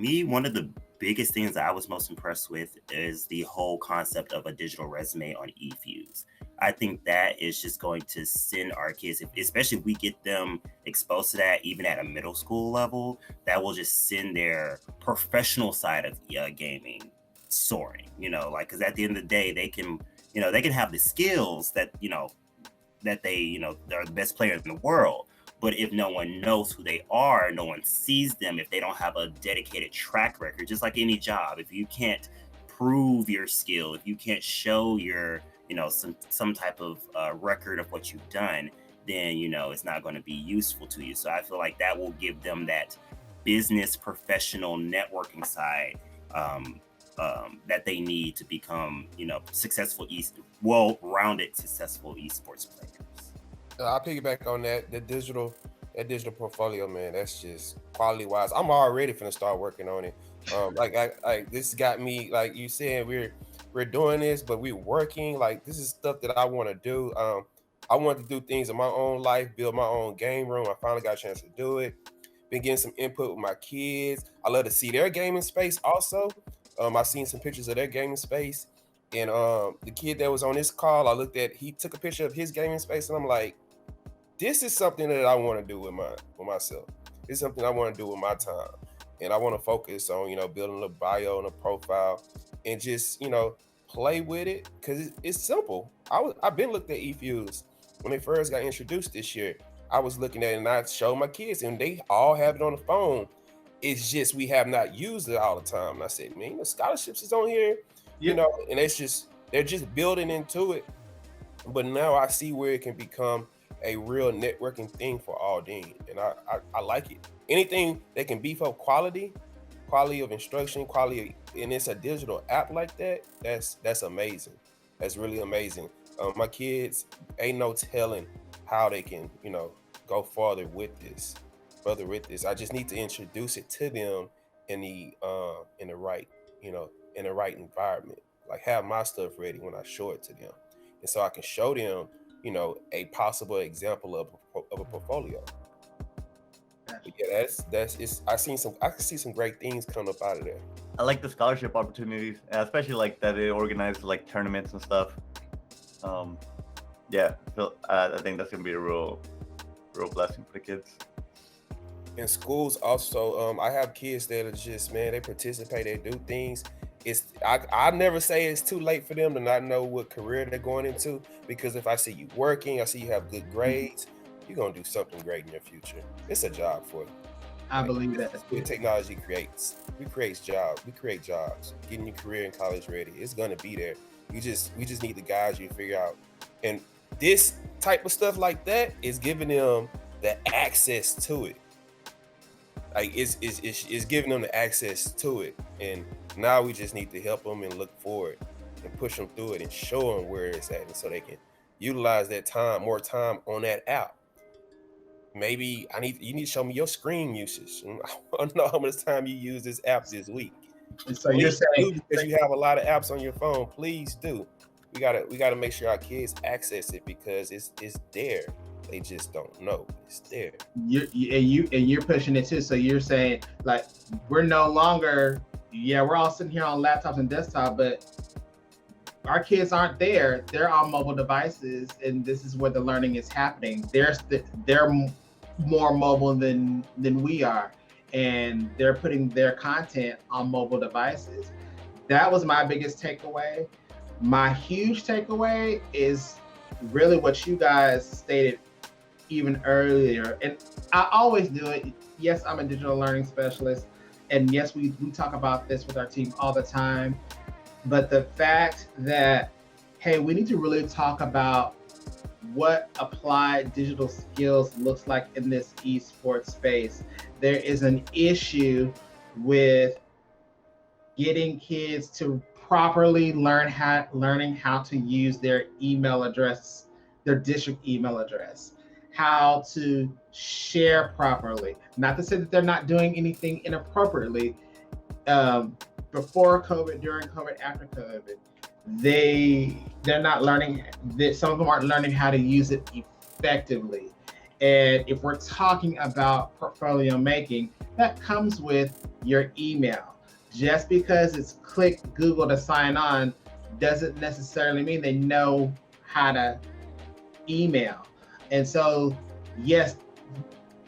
me, one of the biggest things that I was most impressed with is the whole concept of a digital resume on eFuse. I think that is just going to send our kids, especially if we get them exposed to that, even at a middle school level, that will just send their professional side of gaming soaring. Like, because at the end of the day, they can have the skills that they're the best players in the world. But if no one knows who they are, no one sees them, if they don't have a dedicated track record, just like any job, if you can't prove your skill, if you can't show your, some type of record of what you've done, then, it's not going to be useful to you. So I feel like that will give them that business professional networking side that they need to become, successful, well-rounded, successful esports players. I'll piggyback on that. That digital portfolio, man. That's just quality wise. I'm already finna start working on it. Like this got me. Like you said, we're doing this, but we're working. Like this is stuff that I want to do. I want to do things in my own life, build my own game room. I finally got a chance to do it. Been getting some input with my kids. I love to see their gaming space also. I've seen some pictures of their gaming space. And the kid that was on this call, I looked at, he took a picture of his gaming space, and I'm like, this is something that I want to do with myself. It's something I want to do with my time. And I want to focus on, building a bio and a profile and just, play with it because it's simple. I've been looking at eFuse when they first got introduced this year. I was looking at it and I showed my kids and they all have it on the phone. It's just we have not used it all the time. And I said, man, the scholarships is on here, and it's just, they're just building into it. But now I see where it can become a real networking thing for Aldine. And I like it. Anything that can beef up quality of instruction, and it's a digital app like that, that's amazing. That's really amazing. My kids, ain't no telling how they can, go further with this. I just need to introduce it to them in the right environment. Like have my stuff ready when I show it to them. And so I can show them, a possible example of a portfolio. But yeah, I can see some great things coming up out of there. I like the scholarship opportunities, especially like that they organize like tournaments and stuff. So I think that's gonna be a real blessing for the kids. In schools also, I have kids that are just, man, they participate, they do things. I never say it's too late for them to not know what career they're going into, because if I see you working, I see you have good grades, you're gonna do something great in your future. It's a job for you. I believe that. What technology creates. We create jobs. Getting your career in college ready. It's gonna be there. We just need the guys you figure out. And this type of stuff like that is giving them the access to it. Like it's giving them the access to it. And now we just need to help them and look forward and push them through it and show them where it's at, and so they can utilize that time, more time on that app. Maybe you need to show me your screen usage. I want to know how much time you use this app this week. And so you're saying, because you have a lot of apps on your phone, please do. We gotta make sure our kids access it because it's there. They just don't know it's there. You're pushing it too. So you're saying like we're no longer, we're all sitting here on laptops and desktop, but our kids aren't there. They're on mobile devices, and this is where the learning is happening. They're more mobile than we are, and they're putting their content on mobile devices. That was my biggest takeaway. My huge takeaway is really what you guys stated even earlier, and I always do it. Yes, I'm a digital learning specialist, and yes, we talk about this with our team all the time. But the fact that, hey, we need to really talk about what applied digital skills looks like in this esports space. There is an issue with getting kids to properly learning how to use their email address, their district email address, how to share properly. Not to say that they're not doing anything inappropriately. Before COVID, during COVID, after COVID, they're not learning. Some of them aren't learning how to use it effectively. And if we're talking about portfolio making, that comes with your email. Just because it's click Google to sign on doesn't necessarily mean they know how to email. And so, yes,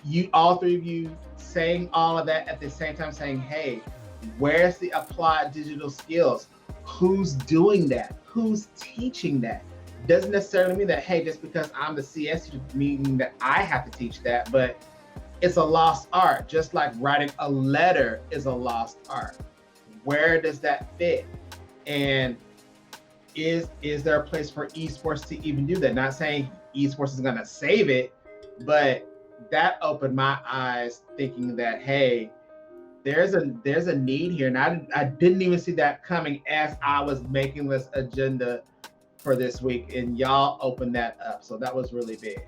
you all three of you saying all of that at the same time, saying, hey, where's the applied digital skills? Who's doing that? Who's teaching that? Doesn't necessarily mean that, hey, just because I'm the CS teacher, meaning that I have to teach that, but it's a lost art. Just like writing a letter is a lost art. Where does that fit? And is there a place for esports to even do that? Not saying esports is gonna save it, but that opened my eyes thinking that, hey, there's a need here. And I didn't even see that coming as I was making this agenda for this week, and y'all opened that up. So that was really big.